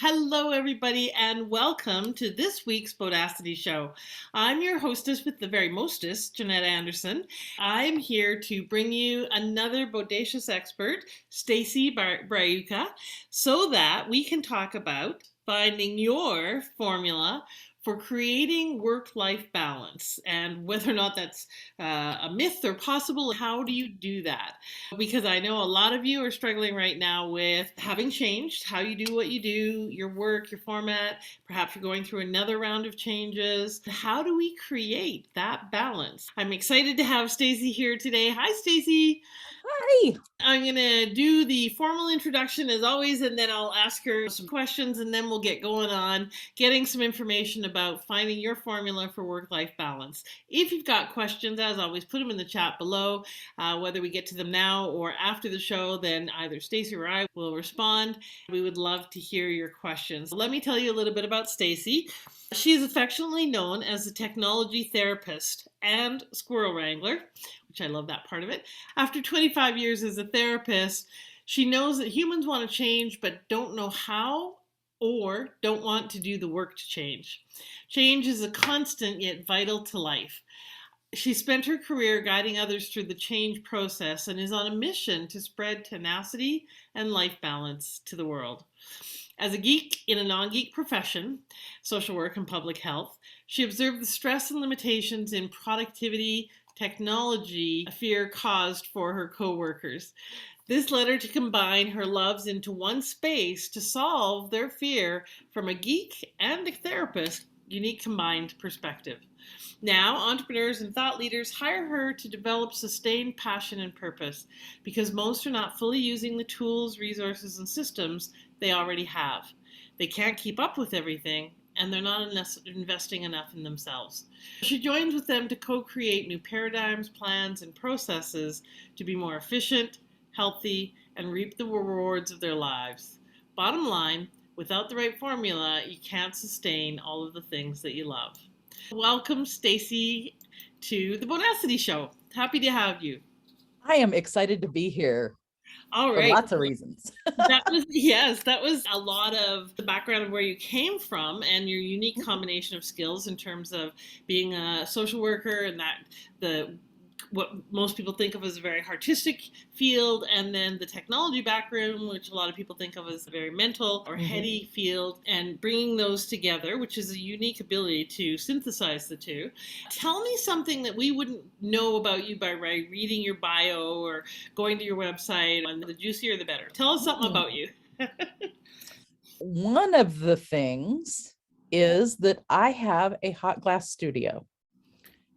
Hello, everybody, and welcome to this week's Bodacity Show. I'm your hostess with the very mostest, Jeanette Anderson. I'm here to bring you another bodacious expert, Stacy Braiuca, so that we can talk about finding your formula for creating work-life balance and whether or not that's a myth or possible. How do you do that? Because I know a lot of you are struggling right now with having changed how you do what you do, your work, your format. Perhaps you're going through another round of changes. How do we create that balance? I'm excited to have Stacy here today. Hi, Stacy. Hi. I'm going to do the formal introduction as always, and then I'll ask her some questions, and then we'll get going on getting some information about finding your formula for work-life balance. If you've got questions, as always, put them in the chat below. Whether we get to them now or after the show, then either Stacy or I will respond. We would love to hear your questions. Let me tell you a little bit about Stacy. She is affectionately known as the Technology Therapist and Squirrel Wrangler, which I love that part of it. After 25 years as a therapist, she knows that humans want to change but don't know how or don't want to do the work to change. Change is a constant yet vital to life. She spent her career guiding others through the change process and is on a mission to spread tenacity and life balance to the world. As a geek in a non-geek profession, social work and public health, she observed the stress and limitations in productivity, technology fear caused for her co-workers. This led her to combine her loves into one space to solve their fear from a geek and a therapist unique combined perspective. Now, entrepreneurs and thought leaders hire her to develop sustained passion and purpose because most are not fully using the tools, resources, and systems they already have. They can't keep up with everything, and they're not investing enough in themselves. She joins with them to co-create new paradigms, plans, and processes to be more efficient, healthy, and reap the rewards of their lives. Bottom line, without the right formula, you can't sustain all of the things that you love. Welcome, Stacy, to the Bodacity Show. Happy to have you. I am excited to be here All for right. lots of reasons. That was a lot of the background of where you came from and your unique Mhm. combination of skills in terms of being a social worker and that the what most people think of as a very artistic field, and then the technology background, which a lot of people think of as a very mental or heady field, and bringing those together, which is a unique ability to synthesize the two. Tell me something that we wouldn't know about you by reading your bio or going to your website, and the juicier the better. Tell us something about you. One of the things is that I have a hot glass studio.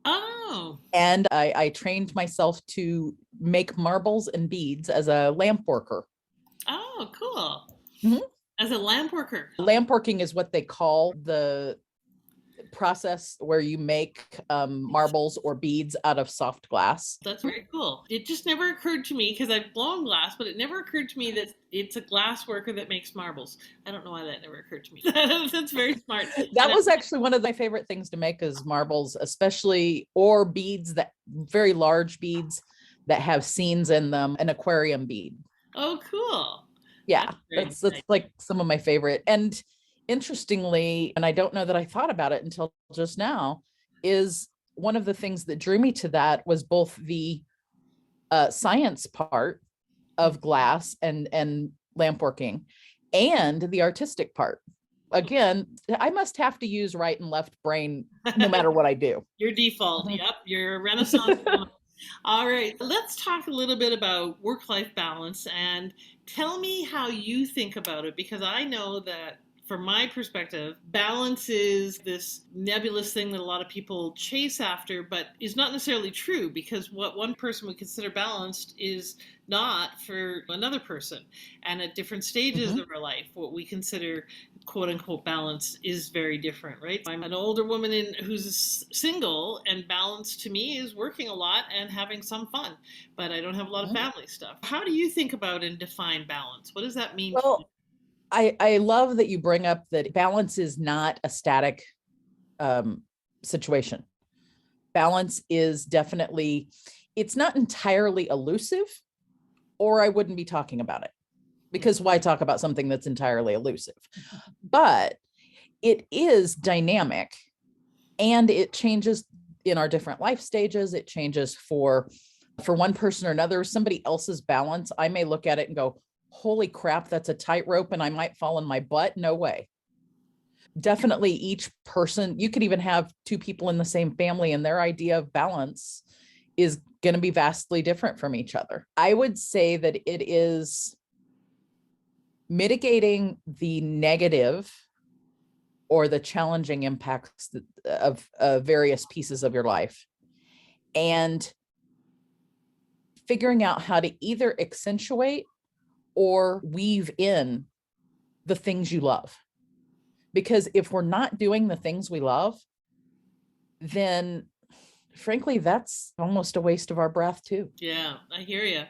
Oh. And I trained myself to make marbles and beads as a lamp worker. Oh, cool. Mhm. As a lamp worker. Lamp working is what they call the process where you make marbles or beads out of soft glass. That's very cool. It just never occurred to me because I've blown glass, but it never occurred to me that it's a glass worker that makes marbles. I don't know why that never occurred to me. That's very smart. That was actually one of my favorite things to make is marbles, especially or beads, that very large beads that have scenes in them, an aquarium bead. Oh, cool. Yeah, That's that's nice. like some of my favorite. And interestingly, and I don't know that I thought about it until just now, is one of the things that drew me to that was both the science part of glass and lamp working and the artistic part. Again, I must have to use right and left brain no matter what I do. Your default. Yep. You're a Renaissance woman. All right. Let's talk a little bit about work-life balance and tell me how you think about it, because I know that from my perspective, balance is this nebulous thing that a lot of people chase after, but is not necessarily true, because what one person would consider balanced is not for another person. And at different stages Mhm. of our life, what we consider quote unquote balance is very different, right? I'm an older woman who's single, and balance to me is working a lot and having some fun, but I don't have a lot of Mhm. family stuff. How do you think about and define balance? What does that mean to you? Well, I love that you bring up that balance is not a static um, situation. Balance is definitely, it's not entirely elusive, or I wouldn't be talking about it. because why talk about something that's entirely elusive? But it is dynamic, and it changes in our different life stages. It changes for one person or another. Somebody else's balance, I may look at it and go, holy crap, that's a tightrope and I might fall in my butt. No way. Definitely each person, you could even have two people in the same family and their idea of balance is going to be vastly different from each other. I would say that it is mitigating the negative or the challenging impacts of various pieces of your life, and figuring out how to either accentuate or weave in the things you love. Because if we're not doing the things we love, then frankly, that's almost a waste of our breath too. Yeah, I hear you.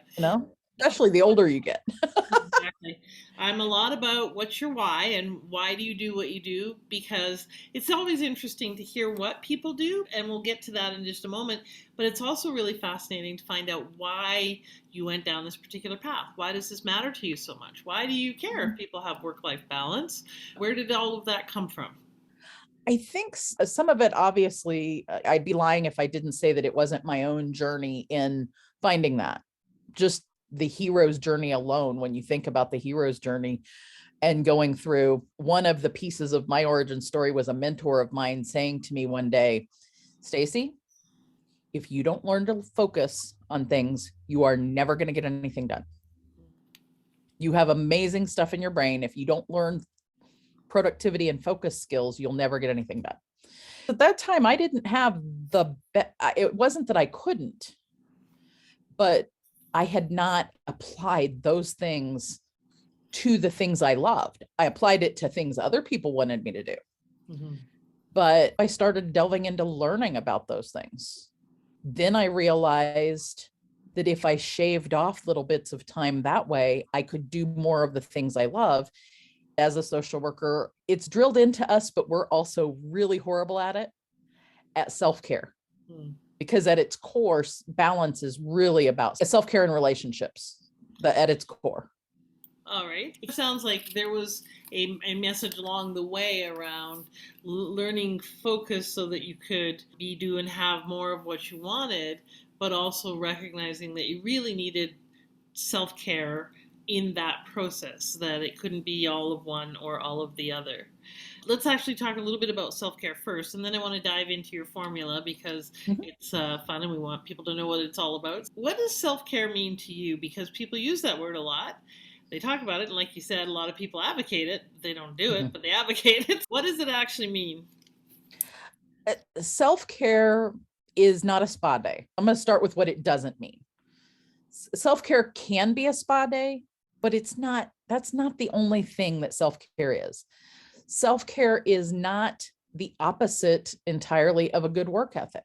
Especially the older you get. Exactly. I'm a lot about what's your why and why do you do what you do, because it's always interesting to hear what people do, and we'll get to that in just a moment. But it's also really fascinating to find out why you went down this particular path. Why does this matter to you so much? Why do you care if people have work-life balance? Where did all of that come from? I think some of it, obviously, I'd be lying if I didn't say that it wasn't my own journey in finding that. Just the hero's journey alone, when you think about the hero's journey and going through, one of the pieces of my origin story was a mentor of mine saying to me one day, Stacy, if you don't learn to focus on things, you are never going to get anything done. You have amazing stuff in your brain. If you don't learn productivity and focus skills, you'll never get anything done. At that time, I didn't have it wasn't that I couldn't, but I had not applied those things to the things I loved. I applied it to things other people wanted me to do. Mm-hmm. But I started delving into learning about those things. Then I realized that if I shaved off little bits of time that way, I could do more of the things I love. As a social worker, it's drilled into us, but we're also really horrible at self-care. Because at its core, balance is really about self-care and relationships, but at its core. All right. It sounds like there was a message along the way around learning focus so that you could do and have more of what you wanted, but also recognizing that you really needed self-care in that process, that it couldn't be all of one or all of the other. Let's actually talk a little bit about self-care first, and then I want to dive into your formula because it's fun and we want people to know what it's all about. What does self-care mean to you? Because people use that word a lot. They talk about it, and like you said, a lot of people advocate it. They don't do it, but they advocate it. What does it actually mean? Self-care is not a spa day. I'm going to start with what it doesn't mean. Self-care can be a spa day, but that's not the only thing that self-care is. Self-care is not the opposite entirely of a good work ethic.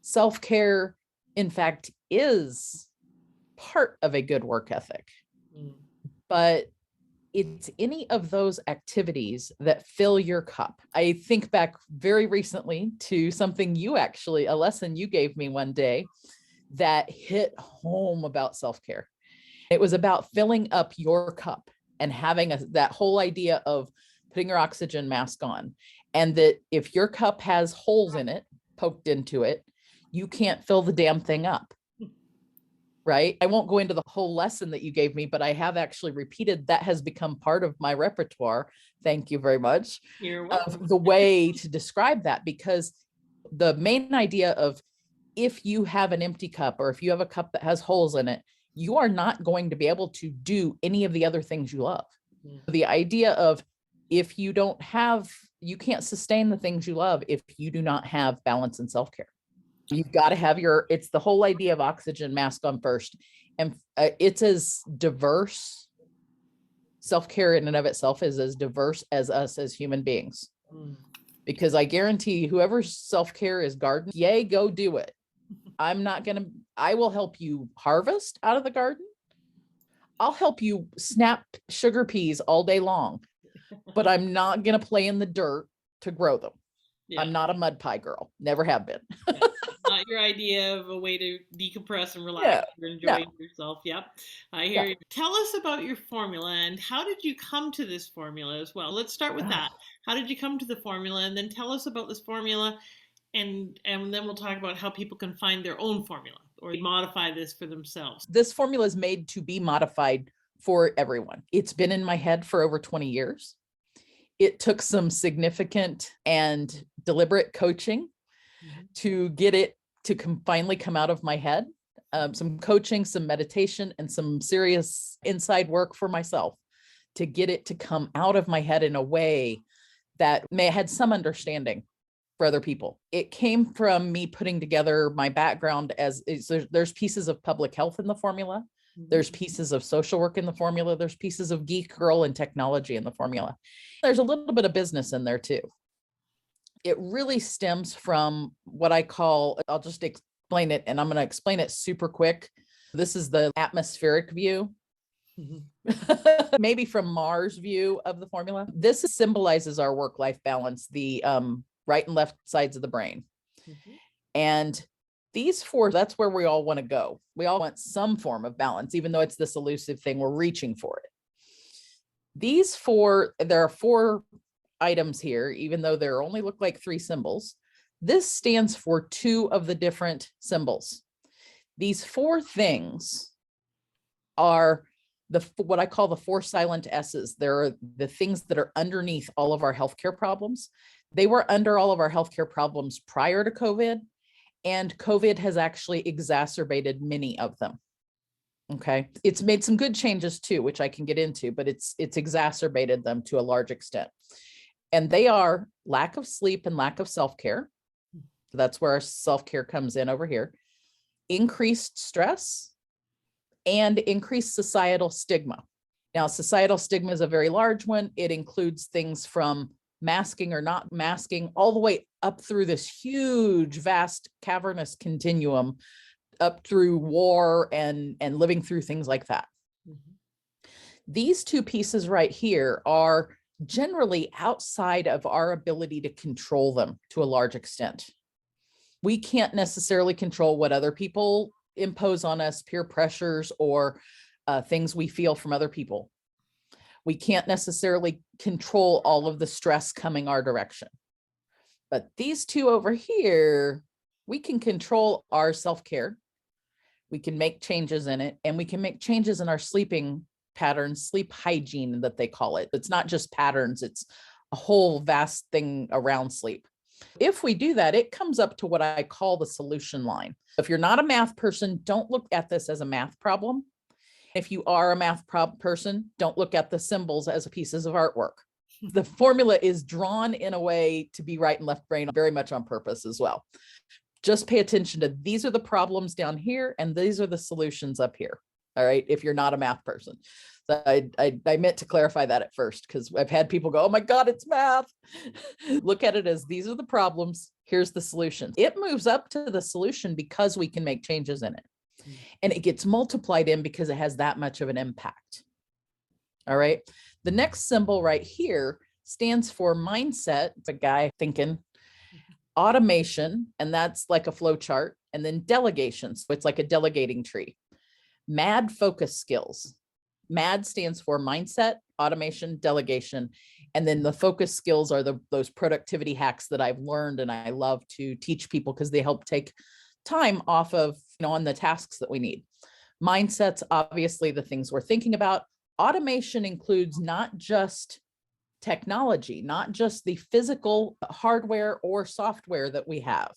Self-care, in fact, is part of a good work ethic. But it's any of those activities that fill your cup. I think back very recently to something a lesson you gave me one day that hit home about self-care. It was about filling up your cup and having that whole idea of putting your oxygen mask on. And that if your cup has holes in it, poked into it, you can't fill the damn thing up. Right? I won't go into the whole lesson that you gave me, but I have actually repeated that has become part of my repertoire. Thank you very much. You're welcome. Of the way to describe that, because the main idea of if you have an empty cup or if you have a cup that has holes in it, you are not going to be able to do any of the other things you love. The idea of if you you can't sustain the things you love if you do not have balance and self-care. You've got to have it's the whole idea of oxygen mask on first. And it's as diverse, self-care in and of itself is as diverse as us as human beings. Because I guarantee whoever's self-care is garden, yay, go do it. I will help you harvest out of the garden. I'll help you snap sugar peas all day long, but I'm not going to play in the dirt to grow them. Yeah. I'm not a mud pie girl. Never have been. Yeah, not your idea of a way to decompress and Yeah, relax or no, enjoy yourself. Yep, I hear yeah. you. Tell us about your formula and how did you come to this formula as well? Let's start with that. How did you come to the formula, and then tell us about this formula, and then we'll talk about how people can find their own formula or modify this for themselves. This formula is made to be modified for everyone. It's been in my head for over 20 years. It took some significant and deliberate coaching to get it to finally come out of my head. Some coaching, some meditation, and some serious inside work for myself to get it to come out of my head in a way that may have had some understanding for other people. It came from me putting together my background as there's pieces of public health in the formula. There's pieces of social work in the formula. There's pieces of geek girl and technology in the formula. There's a little bit of business in there too. It really stems from what I call, I'll just explain it, and I'm going to explain it super quick. This is the atmospheric view. Maybe from Mars view of the formula. This symbolizes our work-life balance, the right and left sides of the brain. And these four, that's where we all want to go. We all want some form of balance, even though it's this elusive thing, we're reaching for it. These four, there are four items here, even though there only look like three symbols. This stands for two of the different symbols. These four things are what I call the four silent S's. They're the things that are underneath all of our healthcare problems. They were under all of our healthcare problems prior to COVID, and COVID has actually exacerbated many of them. Okay. It's made some good changes too, which I can get into, but it's exacerbated them to a large extent. And they are lack of sleep and lack of self-care. That's where our self-care comes in over here. Increased stress and increased societal stigma. Now, societal stigma is a very large one. It includes things from masking or not masking, all the way up through this huge, vast, cavernous continuum, up through war and living through things like that. These two pieces right here are generally outside of our ability to control them to a large extent. We can't necessarily control what other people impose on us, peer pressures, or things we feel from other people. We can't necessarily control all of the stress coming our direction. But these two over here, we can control our self-care. We can make changes in it, and we can make changes in our sleeping patterns, sleep hygiene that they call it. It's not just patterns, it's a whole vast thing around sleep. If we do that, it comes up to what I call the solution line. If you're not a math person, don't look at this as a math problem. If you are a math person, don't look at the symbols as pieces of artwork. The formula is drawn in a way to be right and left brain very much on purpose as well. Just pay attention to these are the problems down here, and these are the solutions up here. All right, if you're not a math person. So I meant to clarify that at first, because I've had people go, oh my God, it's math. Look at it as these are the problems. Here's the solution. It moves up to the solution because we can make changes in it. And it gets multiplied in because it has that much of an impact. All right. The next symbol right here stands for mindset. It's a guy thinking, automation, and that's like a flow chart, and then delegation. So it's like a delegating tree. MAD focus skills. MAD stands for mindset, automation, delegation. And then the focus skills are those productivity hacks that I've learned and I love to teach people because they help take time off of, on the tasks that we need. Mindset's obviously the things we're thinking about. Automation includes not just technology, not just the physical hardware or software that we have,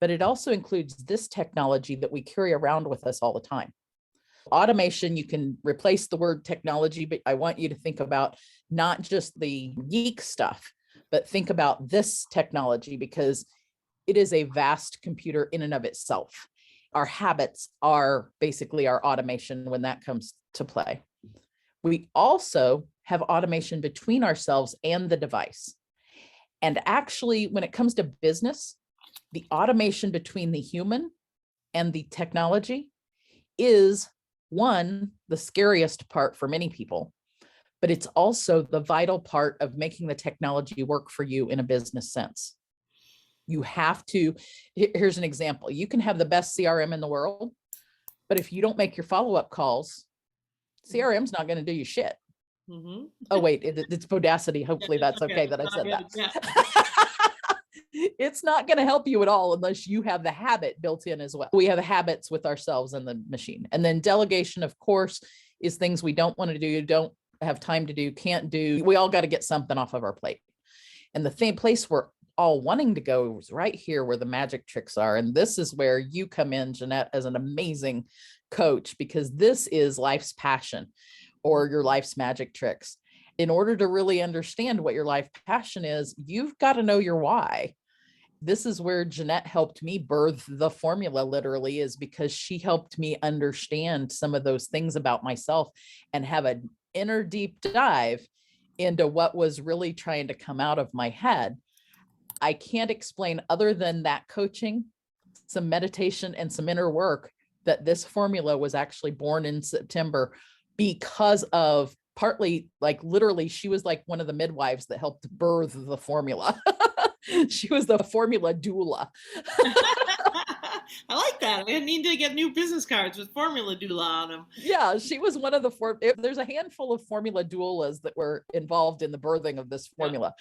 but it also includes this technology that we carry around with us all the time. Automation, you can replace the word technology, but I want you to think about not just the geek stuff, but think about this technology because it is a vast computer in and of itself. Our habits are basically our automation when that comes to play. We also have automation between ourselves and the device. And actually, when it comes to business, the automation between the human and the technology is one, the scariest part for many people, but it's also the vital part of making the technology work for you in a business sense. You have to, here's an example. You can have the best CRM in the world, but if you don't make your follow-up calls, CRM's not going to do you shit. Mm-hmm. Oh, wait, it's Bodacity. Hopefully that's okay that I said that. Yeah. It's not going to help you at all unless you have the habit built in as well. We have habits with ourselves and the machine. And then delegation, of course, is things we don't want to do, don't have time to do, can't do. We all got to get something off of our plate. And the same place we're all wanting to go is right here where the magic tricks are. And this is where you come in, Jeanette, as an amazing coach, because this is life's passion or your life's magic tricks. In order to really understand what your life passion is, you've got to know your why. This is where Jeanette helped me birth the formula, literally, is because she helped me understand some of those things about myself and have an inner deep dive into what was really trying to come out of my head. I can't explain, other than that coaching, some meditation, and some inner work, that this formula was actually born in September because of, partly, like literally, she was like one of the midwives that helped birth the formula. She was the formula doula. I like that. I need to get new business cards with formula doula on them. Yeah, she was one of the there's a handful of formula doulas that were involved in the birthing of this formula,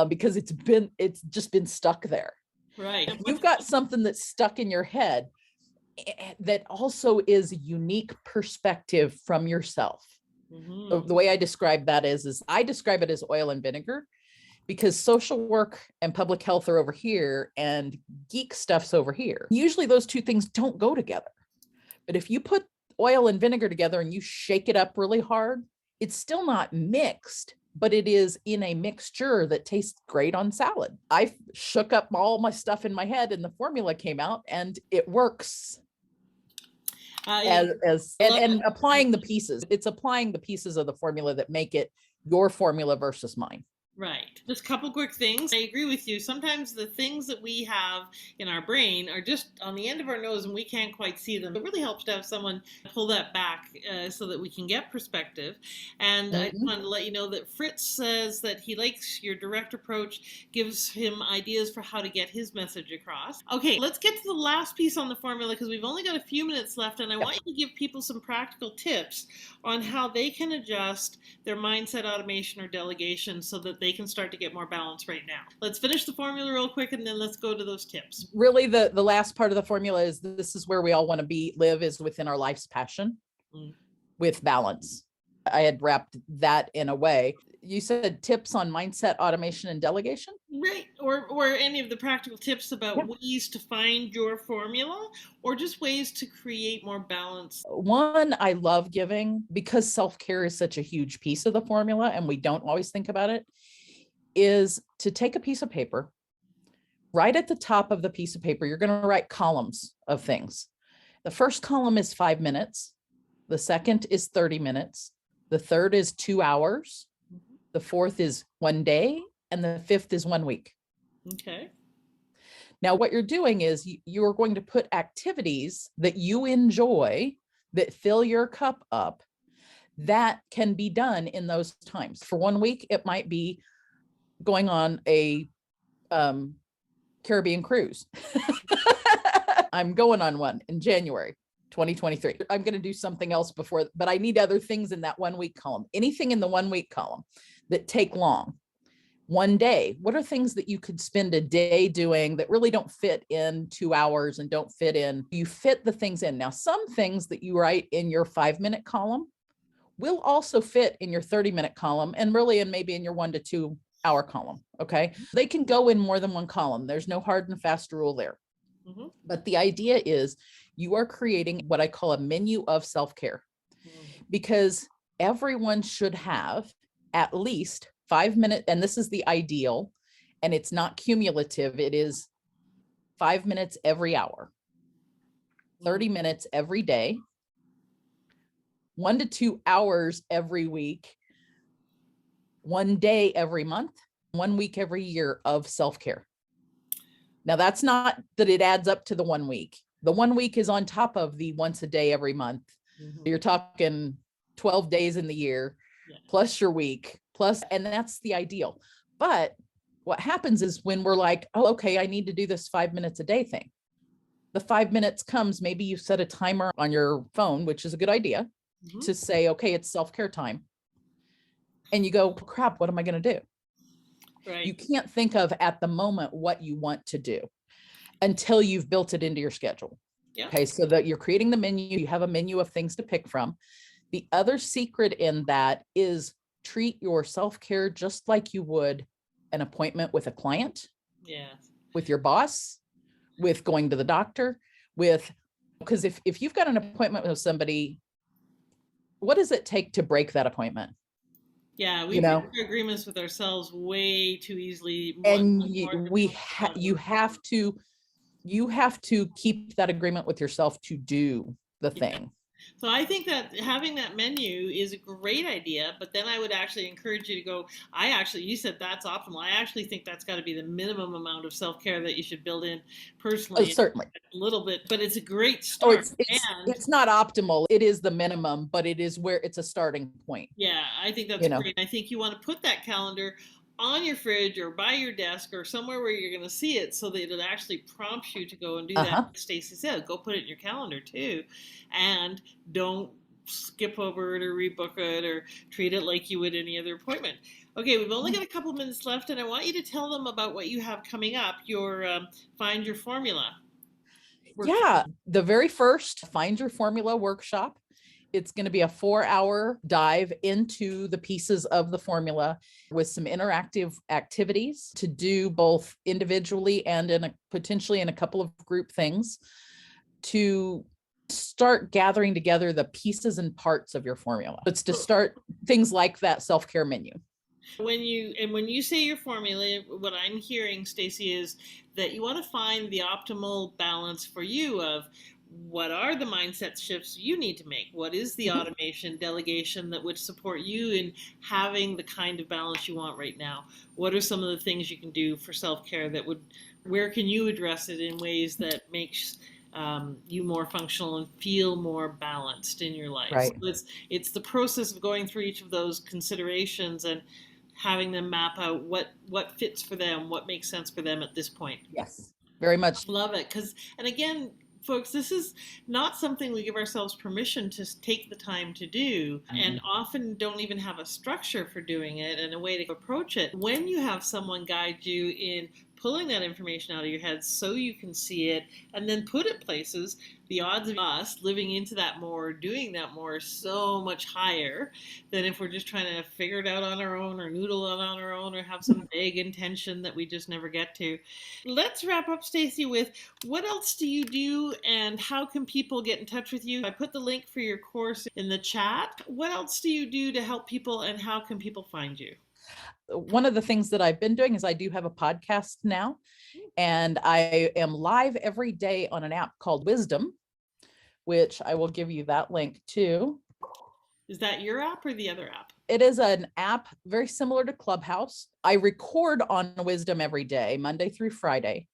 because it's just been stuck there. Right. If you've got something that's stuck in your head that also is a unique perspective from yourself. Mm-hmm. The way I describe that is I describe it as oil and vinegar, because social work and public health are over here and geek stuff's over here. Usually those two things don't go together. But if you put oil and vinegar together and you shake it up really hard, it's still not mixed, but it is in a mixture that tastes great on salad. I shook up all my stuff in my head and the formula came out and it works. And applying the pieces. It's applying the pieces of the formula that make it your formula versus mine. Right. Just a couple quick things. I agree with you. Sometimes the things that we have in our brain are just on the end of our nose and we can't quite see them. It really helps to have someone pull that back so that we can get perspective. And I just wanted to let you know that Fritz says that he likes your direct approach, gives him ideas for how to get his message across. Okay, let's get to the last piece on the formula because we've only got a few minutes left and I want you to give people some practical tips on how they can adjust their mindset automation or delegation so that they can start to get more balance right now. Let's finish the formula real quick and then let's go to those tips. Really, the last part of the formula is this is where we all want to live is within our life's passion with balance. I had wrapped that in a way. You said tips on mindset automation and delegation? Right. Or any of the practical tips about ways to find your formula or just ways to create more balance. One I love giving, because self-care is such a huge piece of the formula and we don't always think about it, is to take a piece of paper. Right at the top of the piece of paper, you're going to write columns of things. The first column is 5 minutes. The second is 30 minutes. The third is 2 hours. The fourth is 1 day. And the fifth is 1 week. Okay. Now, what you're doing is you're going to put activities that you enjoy that fill your cup up that can be done in those times. For 1 week, it might be going on a Caribbean cruise. I'm going on one in January 2023. I'm going to do something else before, but I need other things in that 1 week column. Anything in the 1 week column that take long. 1 day, what are things that you could spend a day doing that really don't fit in 2 hours and don't fit in? You fit the things in. Now, some things that you write in your 5 minute column will also fit in your 30-minute column and really in maybe in your 1 to 2 hour column. Okay. They can go in more than one column. There's no hard and fast rule there. But the idea is you are creating what I call a menu of self-care, because everyone should have at least 5 minutes. And this is the ideal, and it's not cumulative. It is 5 minutes every hour, 30 minutes every day, 1 to 2 hours every week, 1 day every month, 1 week every year of self-care. Now, that's not that it adds up to the 1 week. The 1 week is on top of the once a day every month. You're talking 12 days in the year, plus your week, plus, and that's the ideal. But what happens is when we're like, oh, okay, I need to do this 5 minutes a day thing. The 5 minutes comes, maybe you set a timer on your phone, which is a good idea, to say, okay, it's self-care time. And you go, crap, what am I going to do? Right. You can't think of at the moment what you want to do until you've built it into your schedule. Yeah. Okay, so that you're creating the menu, you have a menu of things to pick from. The other secret in that is treat your self-care just like you would an appointment with a client, Yeah. with your boss, with going to the doctor, because if you've got an appointment with somebody, what does it take to break that appointment? Yeah, we break our agreements with ourselves way too easily. And you have to keep that agreement with yourself to do the thing. So I think that having that menu is a great idea, but then I would actually encourage you to go, you said that's optimal. I actually think that's got to be the minimum amount of self-care that you should build in personally. Oh, certainly. A little bit, but it's a great start. It's not optimal. It is the minimum, but it is where it's a starting point. Yeah, I think that's great. I think you want to put that calendar on your fridge or by your desk or somewhere where you're going to see it so that it actually prompts you to go and do that. Stacy said, go put it in your calendar too. And don't skip over it or rebook it or treat it like you would any other appointment. Okay, we've only got a couple minutes left, and I want you to tell them about what you have coming up, your Find Your Formula workshop. Yeah, the very first Find Your Formula workshop. It's going to be a 4-hour dive into the pieces of the formula with some interactive activities to do both individually and potentially in a couple of group things to start gathering together the pieces and parts of your formula. It's to start things like that self-care menu. When you say your formula, what I'm hearing, Stacy, is that you want to find the optimal balance for you of what are the mindset shifts you need to make? What is the automation, delegation that would support you in having the kind of balance you want right now? What are some of the things you can do for self-care where can you address it in ways that makes you more functional and feel more balanced in your life? Right. So it's the process of going through each of those considerations and having them map out what fits for them, what makes sense for them at this point. Yes, very much. Love it. And again, folks, this is not something we give ourselves permission to take the time to do, and often don't even have a structure for doing it and a way to approach it. When you have someone guide you in pulling that information out of your head so you can see it and then put it places, the odds of us living into that more, doing that more, is so much higher than if we're just trying to figure it out on our own or noodle it on our own or have some vague intention that we just never get to. Let's wrap up, Stacy, with what else do you do and how can people get in touch with you? I put the link for your course in the chat. What else do you do to help people and how can people find you? One of the things that I've been doing is I do have a podcast now, and I am live every day on an app called Wisdom, which I will give you that link too. Is that your app or the other app? It is an app very similar to Clubhouse. I record on Wisdom every day, Monday through Friday,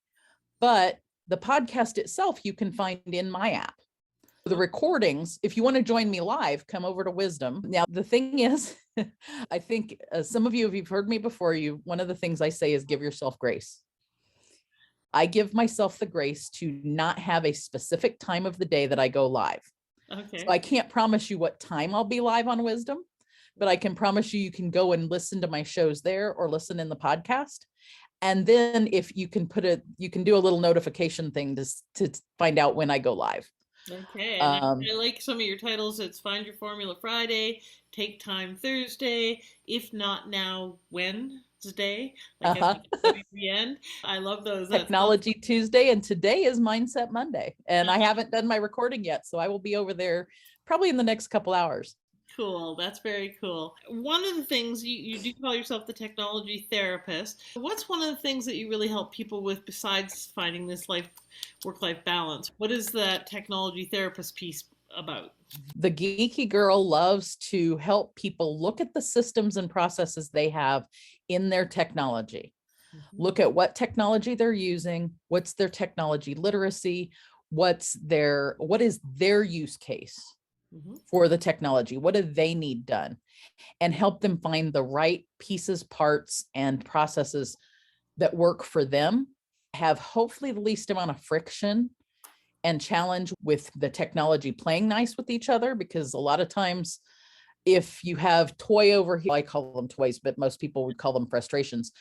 but the podcast itself you can find in my app. The recordings, if you want to join me live, come over to Wisdom. Now, the thing is, I think some of you, if you've heard me before, one of the things I say is give yourself grace. I give myself the grace to not have a specific time of the day that I go live. Okay. So I can't promise you what time I'll be live on Wisdom, but I can promise you can go and listen to my shows there or listen in the podcast. And then if you can you can do a little notification thing to find out when I go live. Okay, and I like some of your titles. It's Find Your Formula Friday, Take Time Thursday, If Not Now, Wednesday, like at the end. I love those. Technology Tuesday, and today is Mindset Monday. And I haven't done my recording yet, so I will be over there probably in the next couple hours. Cool. That's very cool. One of the things you do call yourself the technology therapist. What's one of the things that you really help people with besides finding this work-life balance? What is that technology therapist piece about? The geeky girl loves to help people look at the systems and processes they have in their technology. Look at what technology they're using, what's their technology literacy, what is their use case for the technology, what do they need done, and help them find the right pieces, parts, and processes that work for them, have hopefully the least amount of friction and challenge with the technology playing nice with each other. Because a lot of times, if you have toy over here, I call them toys, but most people would call them frustrations.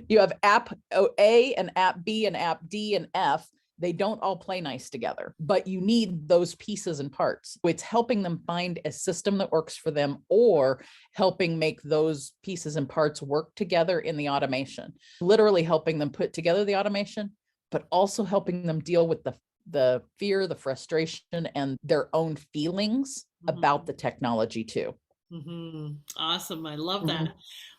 You have app A and app B and app D and F. They don't all play nice together, but you need those pieces and parts. It's helping them find a system that works for them, or helping make those pieces and parts work together in the automation, literally helping them put together the automation, but also helping them deal with the fear, the frustration, and their own feelings about the technology too. Awesome. I love that.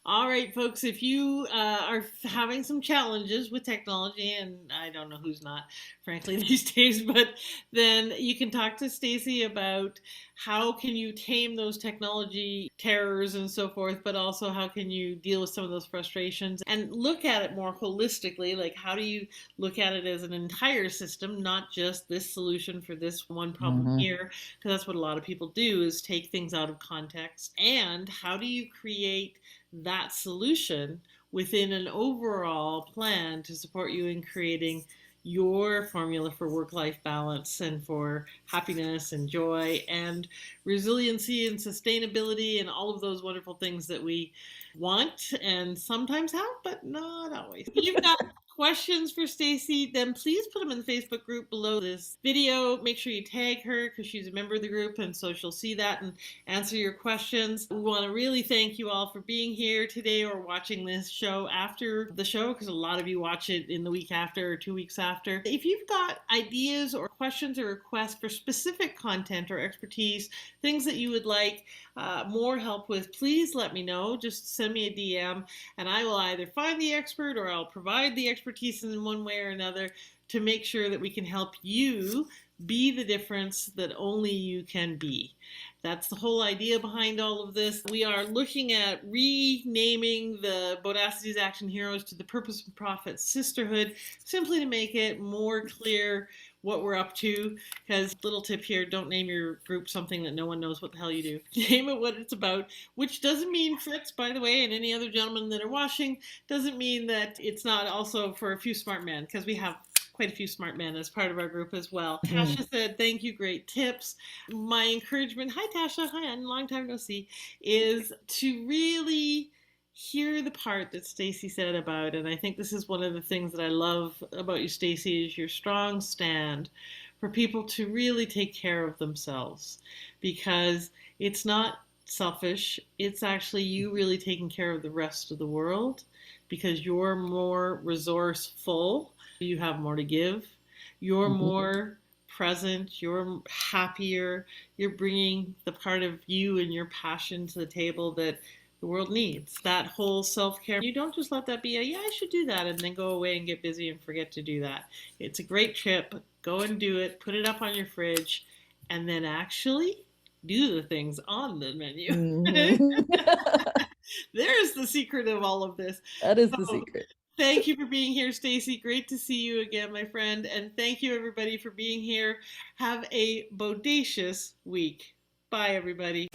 All right, folks, if you are having some challenges with technology, and I don't know who's not, frankly, these days, but then you can talk to Stacy about how can you tame those technology terrors and so forth, but also how can you deal with some of those frustrations and look at it more holistically. Like, how do you look at it as an entire system, not just this solution for this one problem here? Because that's what a lot of people do, is take things out of context. And how do you create that solution within an overall plan to support you in creating your formula for work-life balance and for happiness and joy and resiliency and sustainability and all of those wonderful things that we want and sometimes have, but not always. If you've got questions for Stacy, then please put them in the Facebook group below this video. Make sure you tag her because she's a member of the group, and so she'll see that and answer your questions. We want to really thank you all for being here today or watching this show after the show, because a lot of you watch it in the week after or 2 weeks after. If you've got ideas or questions or requests for specific content or expertise, things that you would like more help with, please let me know. Just send me a DM and I will either find the expert or I'll provide the expertise in one way or another to make sure that we can help you be the difference that only you can be. That's the whole idea behind all of this. We are looking at renaming the Bodacity's Action Heroes to the Purpose and Profit Sisterhood, simply to make it more clear what we're up to. Because, little tip here, don't name your group something that no one knows what the hell you do. Name it what it's about, which doesn't mean Fritz, by the way, and any other gentlemen that are watching, doesn't mean that it's not also for a few smart men, because we have quite a few smart men as part of our group as well. Tasha said, thank you, great tips. My encouragement, hi Tasha, hi, long time no see, is to really hear the part that Stacy said about, and I think this is one of the things that I love about you, Stacy, is your strong stand for people to really take care of themselves, because it's not selfish, it's actually you really taking care of the rest of the world, because you're more resourceful, you have more to give, you're more present, you're happier, you're bringing the part of you and your passion to the table that the world needs. That whole self-care, you don't just let that be a, yeah, I should do that, and then go away and get busy and forget to do that. It's a great trip. Go and do it. Put it up on your fridge, and then actually do the things on the menu. There's the secret of all of this. That is So, the secret. thank you for being here, Stacy. Great to see you again, my friend. And thank you, everybody, for being here. Have a bodacious week. Bye, everybody.